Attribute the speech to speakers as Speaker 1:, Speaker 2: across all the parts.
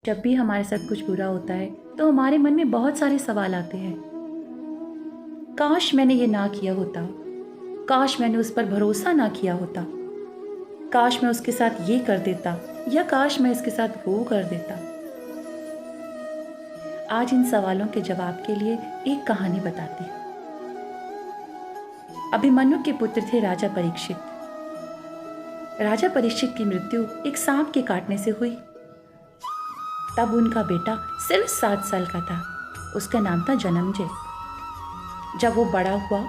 Speaker 1: जब भी हमारे साथ कुछ बुरा होता है तो हमारे मन में बहुत सारे सवाल आते हैं। काश मैंने ये ना किया होता, काश मैंने उस पर भरोसा ना किया होता, काश मैं उसके साथ ये कर देता या काश मैं इसके साथ वो कर देता। आज इन सवालों के जवाब के लिए एक कहानी बताती हूँ। अभिमन्यु के पुत्र थे राजा परीक्षित। राजा परीक्षित की मृत्यु एक सांप के काटने से हुई। तब उनका बेटा सिर्फ 7 साल का था। उसका नाम था जन्मेजय। जब वो बड़ा हुआ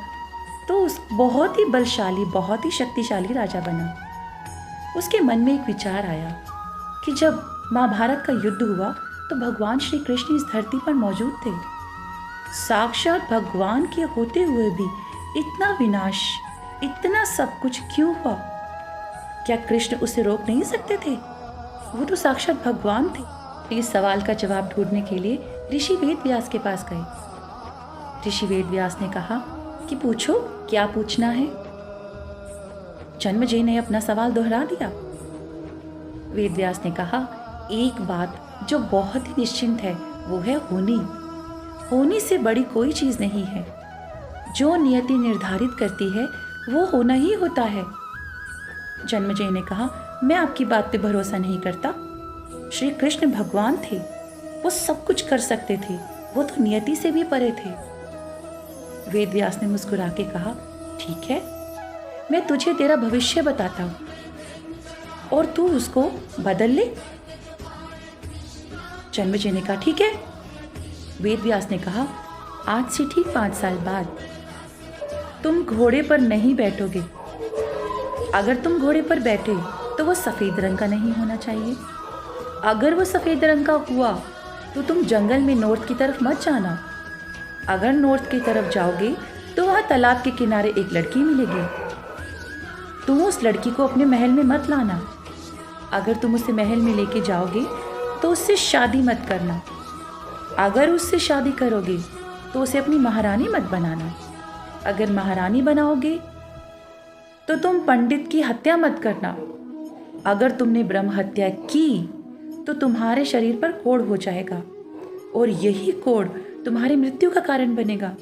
Speaker 1: तो उस बहुत ही बलशाली, बहुत ही शक्तिशाली राजा बना। उसके मन में एक विचार आया कि जब महाभारत का युद्ध हुआ तो भगवान श्री कृष्ण इस धरती पर मौजूद थे। साक्षात भगवान के होते हुए भी इतना विनाश, इतना सब कुछ क्यों हुआ? क्या कृष्ण उसे रोक नहीं सकते थे? वो तो साक्षात भगवान थे। इस सवाल का जवाब ढूंढने के लिए ऋषि वेदव्यास के पास गए। ऋषि वेदव्यास ने कहा कि पूछो, क्या पूछना है? जन्मेजय ने अपना सवाल दोहरा दिया। वेदव्यास ने कहा, एक बात जो बहुत ही निश्चिंत है वो है होनी। होनी से बड़ी कोई चीज नहीं है। जो नियति निर्धारित करती है वो होना ही होता है। जन्मेजय ने कहा, मैं आपकी बात पे भरोसा नहीं करता। श्री कृष्ण भगवान थे, वो सब कुछ कर सकते थे, वो तो नियति से भी परे थे। वेदव्यास ने मुस्कुरा के कहा, ठीक है, मैं तुझे तेरा भविष्य बताता हूं और तू उसको बदल ले। जन्मेजय ने कहा, ठीक है। वेदव्यास ने कहा, आज से ठीक 5 साल बाद तुम घोड़े पर नहीं बैठोगे। अगर तुम घोड़े पर बैठे तो वो सफेद रंग का नहीं होना चाहिए। अगर वो सफेद रंग का हुआ तो तुम जंगल में नॉर्थ की तरफ मत जाना। अगर नॉर्थ की तरफ जाओगे तो वहाँ तालाब के किनारे एक लड़की मिलेगी। तुम उस लड़की को अपने महल में मत लाना। अगर तुम उसे महल में लेके जाओगे तो उससे शादी मत करना। अगर उससे शादी करोगे तो उसे अपनी महारानी मत बनाना। अगर महारानी बनाओगे तो तुम पंडित की हत्या मत करना। अगर तुमने ब्रह्म हत्या की तो तुम्हारे शरीर पर कोढ़ हो जाएगा और यही कोढ़ तुम्हारी मृत्यु का कारण बनेगा।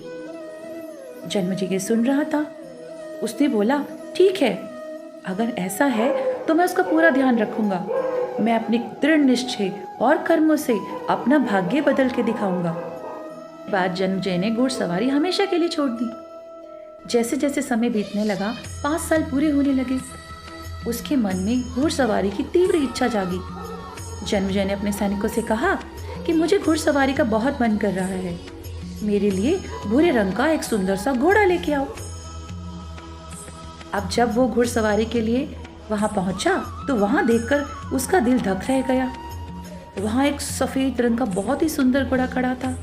Speaker 1: जन्मेजय सुन रहा था। उसने बोला, ठीक है, अगर ऐसा है तो मैं उसका पूरा ध्यान रखूंगा। मैं अपने दृढ़ निश्चय और कर्मों से अपना भाग्य बदल के दिखाऊंगा। बाद जन्मेजय ने घुड़सवारी हमेशा के लिए छोड़ दी। जैसे जैसे समय बीतने लगा, 5 साल पूरे होने लगे। उसके मन में घुड़सवारी की तीव्र इच्छा जागी। जन्मेजय ने अपने सैनिकों से कहा कि मुझे घुड़सवारी का बहुत मन कर रहा है। मेरे लिए भूरे रंग का एक सुंदर सा घोड़ा लेके आओ। अब जब वो घुड़सवारी के लिए वहां पहुंचा तो वहां देखकर उसका दिल धक रह गया। वहां एक सफेद रंग का बहुत ही सुंदर घोड़ा खड़ा था।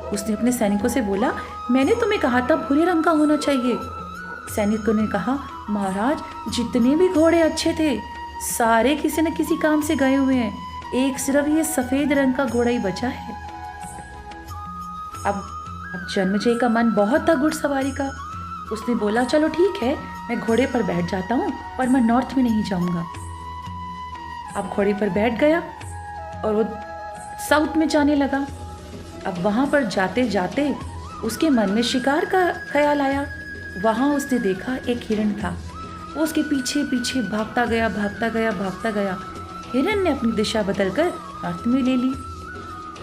Speaker 1: उसने अपने सैनिकों से बोला, मैंने तुम्हें कहा था भूरे रंग का होना चाहिए। सैनिकों ने कहा, महाराज, जितने भी घोड़े अच्छे थे सारे किसी न किसी काम से गए हुए हैं। एक सिर्फ ये सफेद रंग का घोड़ा ही बचा है। अब जन्मेजय का मन बहुत था घुड़सवारी का। उसने बोला, चलो ठीक है, मैं घोड़े पर बैठ जाता हूँ, पर मैं नॉर्थ में नहीं जाऊंगा। अब घोड़े पर बैठ गया और वो साउथ में जाने लगा। अब वहाँ पर जाते जाते उसके मन में शिकार का ख्याल आया। वहाँ उसने देखा एक हिरण था। वो उसके पीछे पीछे भागता गया, भागता गया, भागता गया। हिरण ने अपनी दिशा बदलकर नॉर्थ में ले ली।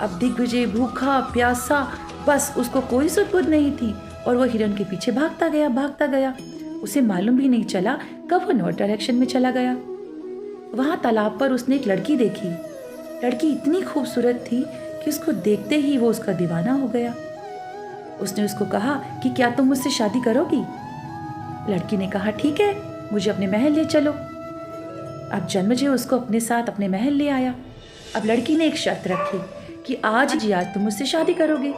Speaker 1: अब दिग्विजय भूखा प्यासा, बस उसको कोई सुध नहीं थी और वो हिरण के पीछे भागता गया, भागता गया। उसे मालूम भी नहीं चला कब वो नॉर्थ डायरेक्शन में चला गया। वहाँ तालाब पर उसने एक लड़की देखी। लड़की इतनी खूबसूरत थी कि उसको देखते ही वो उसका दीवाना हो गया। उसने उसको कहा कि क्या तुम मुझसे शादी करोगी? लड़की ने कहा, ठीक है, मुझे अपने महल ले चलो। अब जन्मेजय उसको अपने साथ अपने महल ले आया। अब लड़की ने एक शर्त रखी कि आज तुम मुझसे शादी करोगे।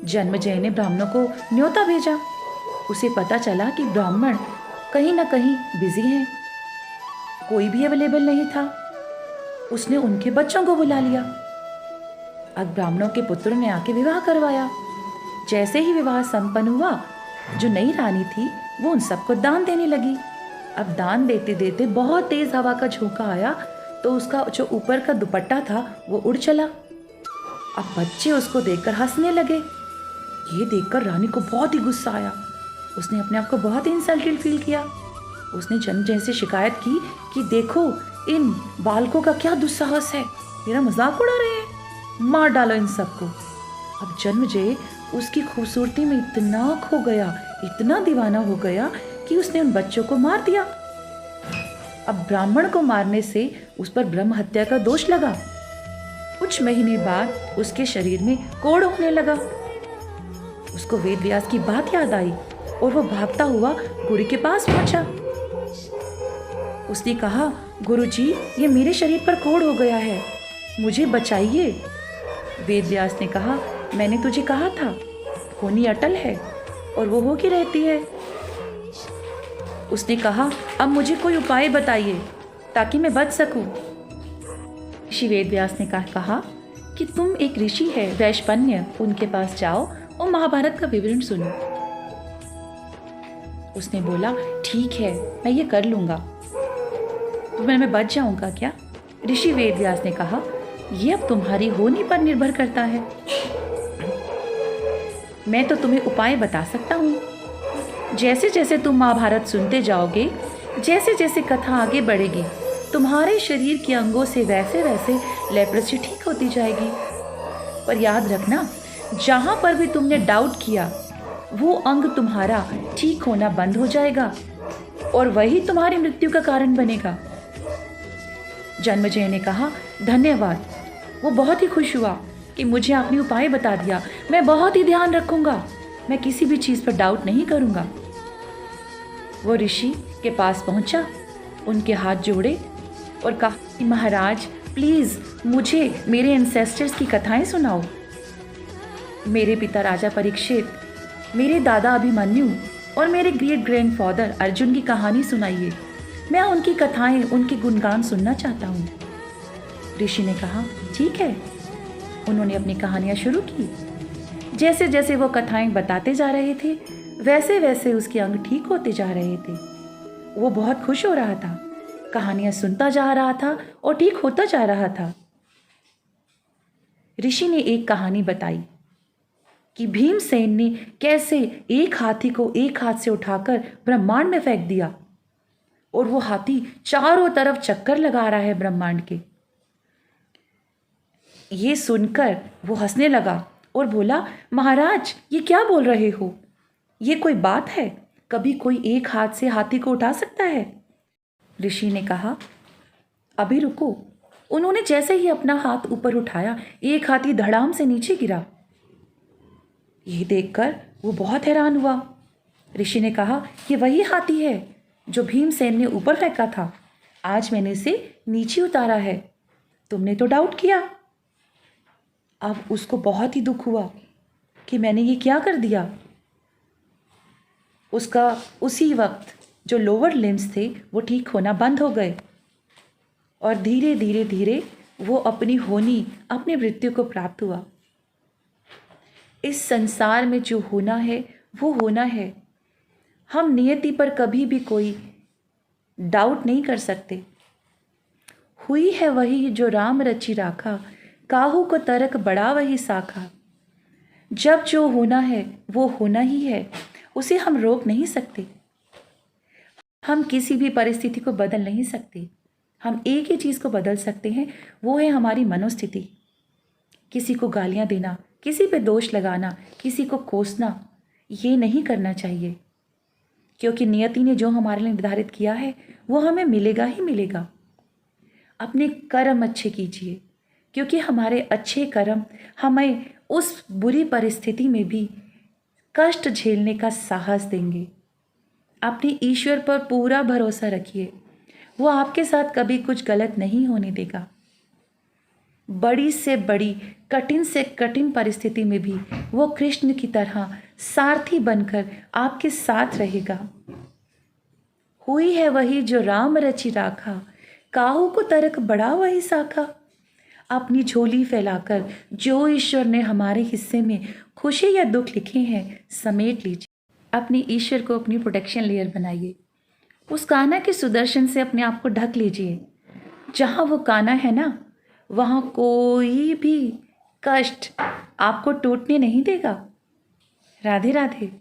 Speaker 1: जन्मेजय ने ब्राह्मणों को न्योता भेजा। उसे पता चला कि ब्राह्मण कहीं ना कहीं बिजी हैं, कोई भी अवेलेबल नहीं था। उसने उनके बच्चों को बुला लिया। अब ब्राह्मणों के पुत्र ने आके विवाह करवाया। जैसे ही विवाह संपन्न हुआ, जो नई रानी थी वो उन सबको दान देने लगी। अब दान देते देते बहुत तेज हवा का झोंका आया तो उसका जो ऊपर का दुपट्टा था वो उड़ चला। अब बच्चे उसको देखकर हंसने लगे। ये देखकर रानी को बहुत ही गुस्सा आया। उसने अपने आप को बहुत ही इंसल्टेड फील किया। उसने जन्मजय से शिकायत की कि देखो इन बालकों का क्या दुस्साहस है, मेरा मजाक उड़ा रहे हैं, मार डालो इन सबको। अब जन्मजय उसकी खूबसूरती में इतना खो गया, इतना दीवाना हो गया कि उसने उन बच्चों को मार दिया। अब ब्राह्मण को मारने से उस पर ब्रह्म हत्या का दोष लगा। कुछ महीने बाद उसके शरीर में कोढ़ होने लगा। उसको वेद व्यास की बात याद आई और वो भागता हुआ गुरु के पास पहुंचा। उसने कहा, गुरुजी, ये मेरे शरीर पर कोढ़ हो गया है, मुझे बचाइए। वेद व्यास ने कहा, मैंने तुझे कहा था होनी अटल है और वो होके रहती है। उसने कहा, अब मुझे कोई उपाय बताइए ताकि मैं बच सकूं। ऋषि वेद व्यास ने कहा कि तुम एक ऋषि है वैशपन्य, उनके पास जाओ और महाभारत का विवरण सुनो। उसने बोला, ठीक है, मैं ये कर लूंगा। तो मैं बच जाऊंगा क्या? ऋषि वेद व्यास ने कहा, यह अब तुम्हारी होनी पर निर्भर करता है। मैं तो तुम्हें उपाय बता सकता हूँ। जैसे जैसे तुम महाभारत सुनते जाओगे, जैसे जैसे कथा आगे बढ़ेगी, तुम्हारे शरीर के अंगों से वैसे वैसे लेप्रोसी ठीक होती जाएगी। पर याद रखना, जहाँ पर भी तुमने डाउट किया वो अंग तुम्हारा ठीक होना बंद हो जाएगा और वही तुम्हारी मृत्यु का कारण बनेगा। जन्मजय ने कहा, धन्यवाद। वो बहुत ही खुश हुआ कि मुझे आपने उपाय बता दिया, मैं बहुत ही ध्यान रखूंगा, मैं किसी भी चीज़ पर डाउट नहीं करूंगा। वो ऋषि के पास पहुंचा, उनके हाथ जोड़े और कहा कि महाराज प्लीज़ मुझे मेरे एंसेस्टर्स की कथाएं सुनाओ। मेरे पिता राजा परीक्षित, मेरे दादा अभिमन्यु और मेरे ग्रेट ग्रैंडफादर अर्जुन की कहानी सुनाइए। मैं उनकी कथाएं, उनके गुणगान सुनना चाहता हूँ। ऋषि ने कहा, ठीक है। उन्होंने अपनी कहानियाँ शुरू की। जैसे जैसे वो कथाएं बताते जा रहे थे, वैसे वैसे उसके अंग ठीक होते जा रहे थे। वो बहुत खुश हो रहा था, कहानियाँ सुनता जा रहा था और ठीक होता जा रहा था। ऋषि ने एक कहानी बताई कि भीमसेन ने कैसे एक हाथी को एक हाथ से उठाकर ब्रह्मांड में फेंक दिया और वो हाथी चारों तरफ चक्कर लगा रहा है ब्रह्मांड के। ये सुनकर वो हंसने लगा और बोला, महाराज ये क्या बोल रहे हो, ये कोई बात है? कभी कोई एक हाथ से हाथी को उठा सकता है? ऋषि ने कहा, अभी रुको। उन्होंने जैसे ही अपना हाथ ऊपर उठाया, एक हाथी धड़ाम से नीचे गिरा। ये देखकर वो बहुत हैरान हुआ। ऋषि ने कहा, ये वही हाथी है जो भीमसेन ने ऊपर फेंका था, आज मैंने इसे नीचे उतारा है, तुमने तो डाउट किया। अब उसको बहुत ही दुख हुआ कि मैंने ये क्या कर दिया। उसका उसी वक्त जो लोअर लिम्स थे वो ठीक होना बंद हो गए और धीरे धीरे धीरे वो अपनी होनी, अपनी मृत्यु को प्राप्त हुआ। इस संसार में जो होना है वो होना है। हम नियति पर कभी भी कोई डाउट नहीं कर सकते। हुई है वही जो राम रचि राखा, काहू को तरक बड़ा वही साखा। जब जो होना है वो होना ही है, उसे हम रोक नहीं सकते। हम किसी भी परिस्थिति को बदल नहीं सकते। हम एक ही चीज़ को बदल सकते हैं, वो है हमारी मनोस्थिति। किसी को गालियाँ देना, किसी पे दोष लगाना, किसी को कोसना, ये नहीं करना चाहिए, क्योंकि नियति ने जो हमारे लिए निर्धारित किया है वो हमें मिलेगा ही मिलेगा। अपने कर्म अच्छे कीजिए, क्योंकि हमारे अच्छे कर्म हमें उस बुरी परिस्थिति में भी कष्ट झेलने का साहस देंगे। अपने ईश्वर पर पूरा भरोसा रखिए, वो आपके साथ कभी कुछ गलत नहीं होने देगा। बड़ी से बड़ी, कठिन से कठिन परिस्थिति में भी वो कृष्ण की तरह सारथी बनकर आपके साथ रहेगा। हुई है वही जो राम रचि राखा, काहू को तरक बड़ा वही साखा। अपनी झोली फैलाकर जो ईश्वर ने हमारे हिस्से में खुशी या दुख लिखे हैं समेट लीजिए। अपने ईश्वर को अपनी प्रोटेक्शन लेयर बनाइए। उस कान्हा के सुदर्शन से अपने आप को ढक लीजिए। जहाँ वो कान्हा है ना, वहाँ कोई भी कष्ट आपको टूटने नहीं देगा। राधे राधे।